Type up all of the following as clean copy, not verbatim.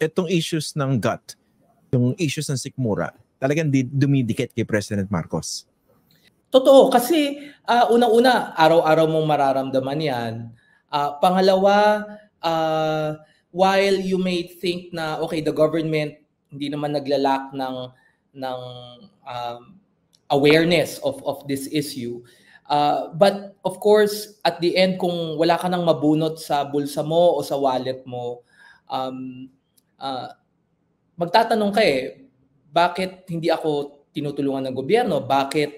itong issues ng gut, yung issues ng sikmura, talagang dumidikit kay President Marcos? Totoo, kasi unang-una, araw-araw mong mararamdaman yan. Pangalawa, while you may think na, okay, the government hindi naman naglalak ng awareness of this issue. But of course, at the end, kung wala ka nang mabunot sa bulsa mo o sa wallet mo, magtatanong ka bakit hindi ako tinutulungan ng gobyerno? Bakit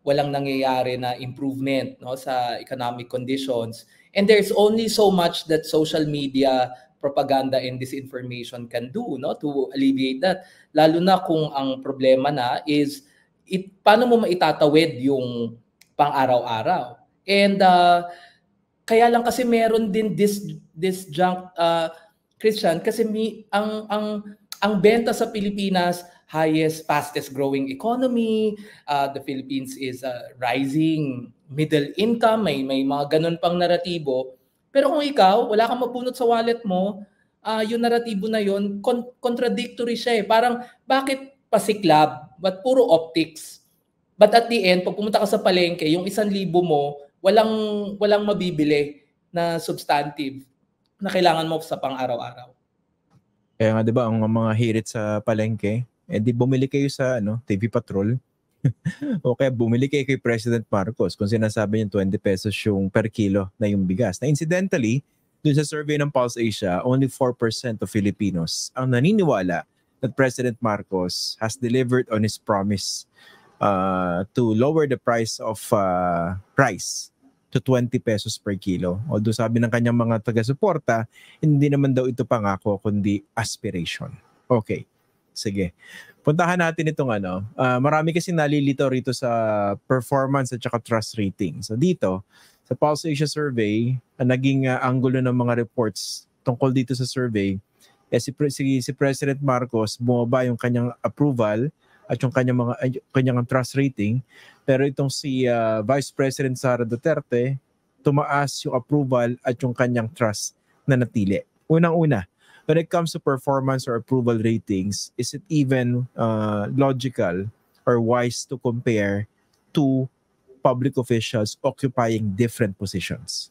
walang nangyayari na improvement, no, sa economic conditions? And there's only so much that social media propaganda and disinformation can do, no, to alleviate that. Lalo na kung ang problema na is paano mo maitatawid yung pang-araw-araw. And kaya lang kasi meron din this junk, Christian, kasi ang benta sa Pilipinas, highest, fastest growing economy, the Philippines is rising middle income, may mga ganun pang naratibo. Pero kung ikaw, wala kang mapunot sa wallet mo, yung naratibo na yun, contradictory siya Parang, bakit pasiklab? But puro optics. But at the end, pag pumunta ka sa palengke, yung 1,000 mo, walang mabibili na substantive na kailangan mo sa pang-araw-araw. Kaya nga 'di ba ang mga hirit sa palengke, di bumili kayo sa TV Patrol. O kaya bumili kayo kay President Marcos kung sinasabi niya 20 pesos yung per kilo na yung bigas. Na incidentally, dun sa survey ng Pulse Asia, only 4% of Filipinos ang naniniwala that President Marcos has delivered on his promise to lower the price of rice to 20 pesos per kilo. Although sabi ng kanyang mga taga-suporta, hindi naman daw ito pangako kundi aspiration. Okay, sige. Puntahan natin itong marami kasi nalilito rito sa performance at saka trust rating. So dito, sa Pulse Asia survey, ang naging anggulo ng mga reports tungkol dito sa survey, si President Marcos, bumaba yung kanyang approval at yung kanyang trust rating. Pero itong si Vice President Sara Duterte, tumaas yung approval at yung kanyang trust na natili. Unang-una, when it comes to performance or approval ratings, is it even logical or wise to compare two public officials occupying different positions?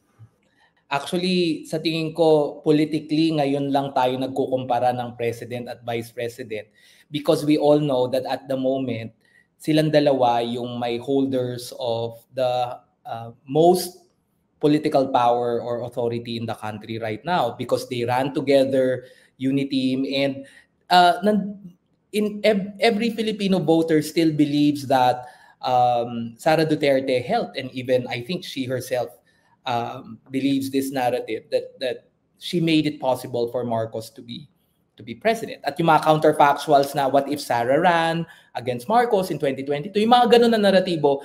Actually, sa tingin ko, politically, ngayon lang tayo nagkukumpara ng president at vice president because we all know that at the moment, silang dalawa yung may holders of the most political power or authority in the country right now because they ran together, uniteam, and every Filipino voter still believes that Sara Duterte helped, and even I think she herself believes this narrative that she made it possible for Marcos to be president. At yung mga counterfactuals na what if Sara ran against Marcos in 2022, yung mga ganun na naratibo,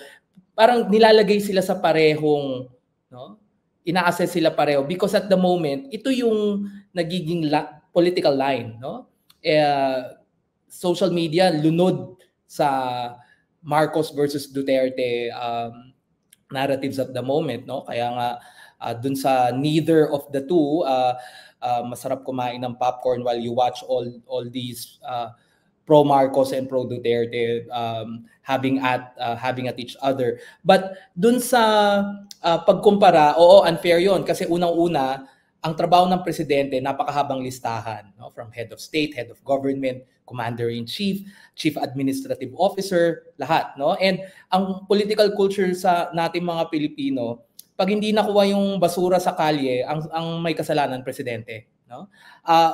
parang nilalagay sila sa parehong, ina-assess sila pareho because at the moment, ito yung nagiging political line, social media lunod sa Marcos versus Duterte narratives at the moment, kaya nga dun sa neither of the two, masarap kumain ng popcorn while you watch all these pro Marcos and pro Duterte having at each other. But dun sa pagkumpara, oo, unfair yon kasi unang-una ang trabaho ng presidente napakahabang listahan, from head of state, head of government, commander-in-chief, chief administrative officer, lahat, And ang political culture sa nating mga Pilipino, pag hindi nakuha yung basura sa kalye, ang may kasalanan presidente,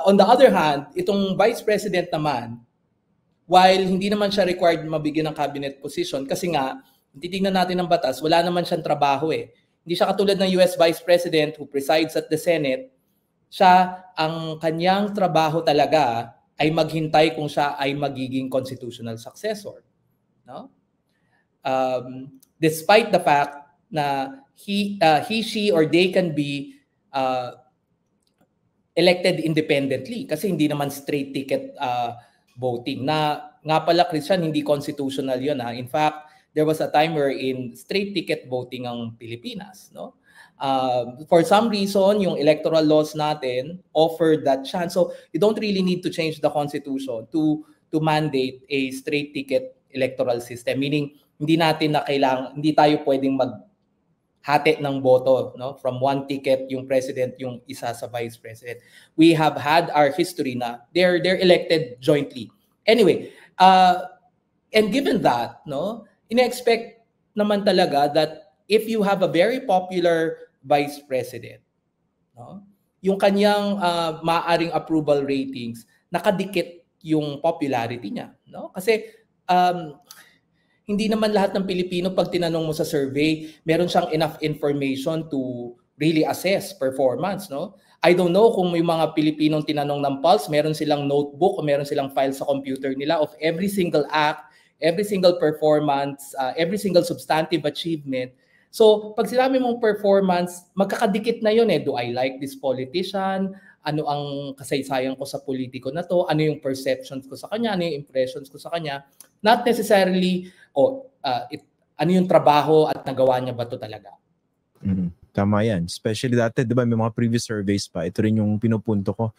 On the other hand, itong vice president naman, while hindi naman siya required mabigyan ng cabinet position kasi nga titingnan natin ng batas, wala naman siyang trabaho Hindi siya katulad ng US Vice President who presides at the Senate. Siya, ang kanyang trabaho talaga ay maghintay kung siya ay magiging constitutional successor. Despite the fact na he, she, or they can be elected independently kasi hindi naman straight ticket voting. Na nga pala, Christian, hindi constitutional yun. In fact, there was a time wherein straight ticket voting ang Pilipinas, no? For some reason, yung electoral laws natin offered that chance. So you don't really need to change the constitution to mandate a straight ticket electoral system, meaning hindi tayo pwedeng maghati ng boto, no, from one ticket yung president, yung isa sa vice president. We have had our history na they're elected jointly. Anyway, and given that, no, ina-expect naman talaga that if you have a very popular vice president, no, yung kanyang maaaring approval ratings nakadikit yung popularity niya, no? Kasi hindi naman lahat ng Pilipino pag tinanong mo sa survey, meron siyang enough information to really assess performance, no? I don't know kung may mga Pilipinong tinanong ng Pulse, meron silang notebook o meron silang file sa computer nila of every single act, every single performance, every single substantive achievement. So, pag sinabi mong performance, magkakadikit na yun eh. Do I like this politician? Ano ang kasaysayan ko sa politiko na to? Ano yung perceptions ko sa kanya? Ano yung impressions ko sa kanya? Not necessarily, ano yung trabaho at nagawa niya ba to talaga? Tama yan. Especially dati, di ba, may mga previous surveys pa. Ito rin yung pinupunto ko.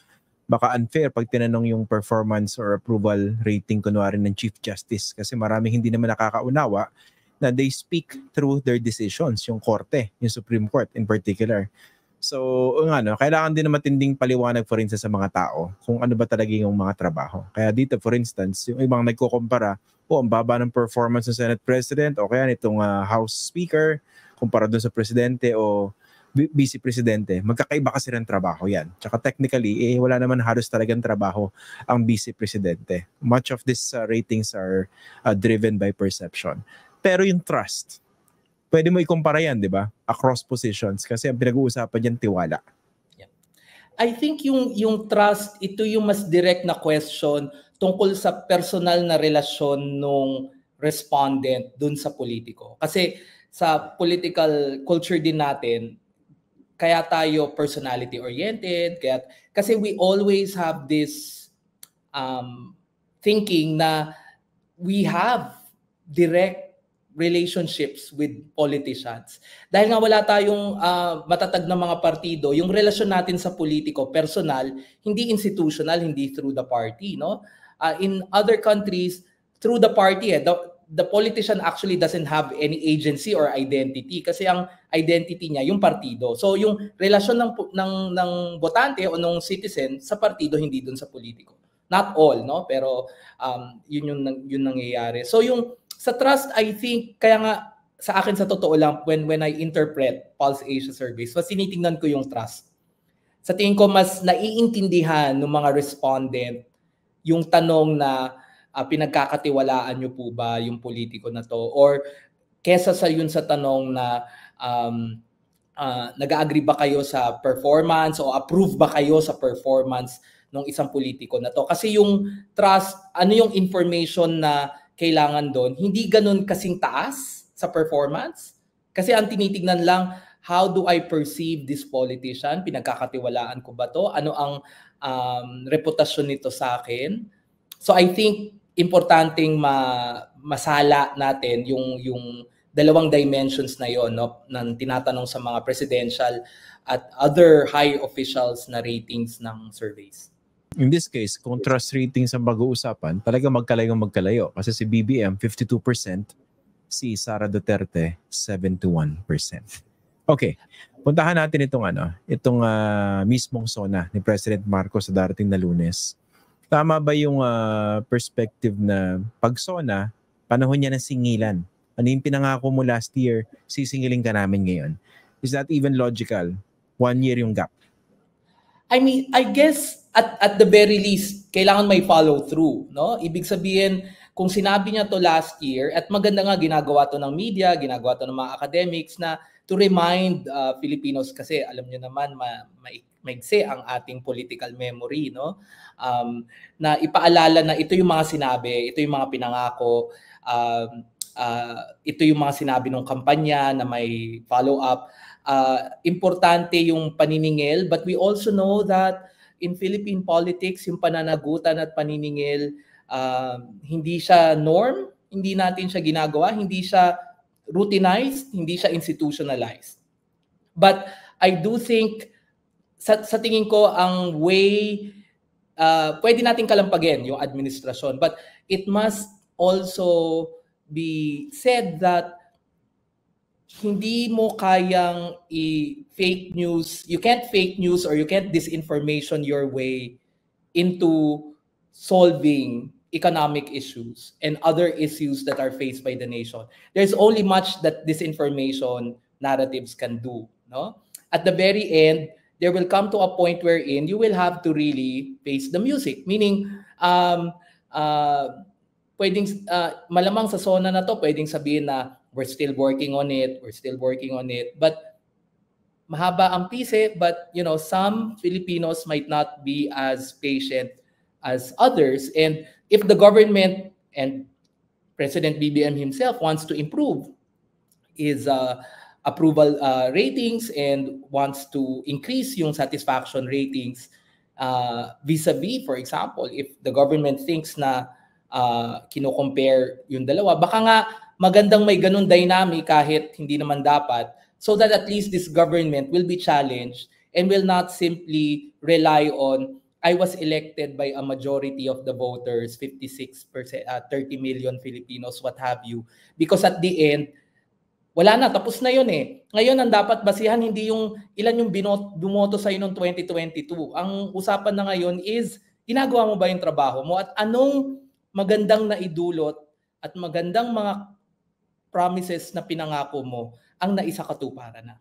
Baka unfair pag tinanong yung performance or approval rating kunwari ng Chief Justice kasi maraming hindi naman nakakaunawa na they speak through their decisions, yung korte, yung Supreme Court in particular. So, kailangan din na matinding paliwanag for instance sa mga tao kung ano ba talaga yung mga trabaho. Kaya dito, for instance, yung ibang nagkukumpara, ang baba ng performance ng Senate President o kaya nitong House Speaker kumpara doon sa Presidente o Vice Presidente, magkakaiba kasi ng trabaho yan. Tsaka technically, wala naman halos talagang trabaho ang Vice Presidente. Much of these ratings are driven by perception. Pero yung trust, pwede mo ikumpara yan, di ba? Across positions. Kasi ang pinag-uusapan yan, tiwala. Yeah. I think yung trust, ito yung mas direct na question tungkol sa personal na relasyon nung respondent dun sa politiko. Kasi sa political culture din natin, kaya tayo personality-oriented, kasi we always have this thinking na we have direct relationships with politicians. Dahil nga wala tayong matatag na mga partido, yung relasyon natin sa politiko, personal, hindi institutional, hindi through the party, no? In other countries, through the party, the politician actually doesn't have any agency or identity kasi ang identity niya yung partido. So yung relasyon ng botante o ng citizen sa partido, hindi dun sa politiko. Not all, no? Pero yun nangyayari. So yung sa trust, I think, kaya nga sa akin sa totoo lang, when I interpret Pulse Asia surveys, mas tinitingnan ko yung trust. Sa tingin ko, mas naiintindihan ng mga respondent yung tanong na pinagkakatiwalaan nyo po ba yung politiko na to? Or kesa sa yun sa tanong na nag-agree ba kayo sa performance o approve ba kayo sa performance ng isang politiko na to? Kasi yung trust, ano yung information na kailangan doon, hindi ganun kasing taas sa performance. Kasi ang tinitignan lang, how do I perceive this politician? Pinagkakatiwalaan ko ba to? Ano ang reputasyon nito sa akin? So I think importanteng masala natin yung dalawang dimensions na yon, no, nang tinatanong sa mga presidential at other high officials na ratings ng surveys. In this case, kung trust ratings ang mag-uusapan, talaga magkalayo. Kasi si BBM, 52%, si Sara Duterte, 71%. Okay, puntahan natin itong mismong SONA ni President Marcos sa darating na Lunes. Tama ba yung perspective na pag SONA, panahon niya ng singilan? Ano yung pinangako mo last year, sisingilin ka namin ngayon? Is that even logical? 1 year yung gap. I mean, I guess at the very least, kailangan may follow through, no? Ibig sabihin, kung sinabi niya to last year, at maganda nga ginagawa to ng media, ginagawa to ng mga academics na to remind Filipinos, kasi alam niyo naman maigsi ang ating political memory, no? Na ipaalala na ito yung mga sinabi, ito yung mga pinangako, ito yung mga sinabi ng kampanya na may follow-up. Importante yung paniningil, but we also know that in Philippine politics, yung pananagutan at paniningil, hindi siya norm, hindi natin siya ginagawa, hindi siya routinized, hindi siya institutionalized. But I do think, sa tingin ko, ang way, pwede natin kalampagin yung administrasyon, but it must also be said that hindi mo kayang i-fake news, you can't fake news or you can't disinformation your way into solving economic issues and other issues that are faced by the nation. There's only much that disinformation narratives can do. No? At the very end, there will come to a point wherein you will have to really face the music. Meaning, pwedeng, malamang sa SONA na to, pwedeng sabihin na we're still working on it, but mahaba ang pise, but you know, some Filipinos might not be as patient as others. And if the government and President BBM himself wants to improve his approval ratings and wants to increase yung satisfaction ratings vis-a-vis, for example, if the government thinks na kino-compare yung dalawa, baka nga magandang may ganun dynamic kahit hindi naman dapat, so that at least this government will be challenged and will not simply rely on, I was elected by a majority of the voters, 56%, 30 million Filipinos, what have you. Because at the end, wala na, tapos na yun eh. Ngayon, ang dapat basihan, hindi yung ilan yung bumoto sa'yo noong 2022. Ang usapan na ngayon is, ginagawa mo ba yung trabaho mo? At anong magandang naidulot at magandang mga promises na pinangako mo ang naisakatuparan na.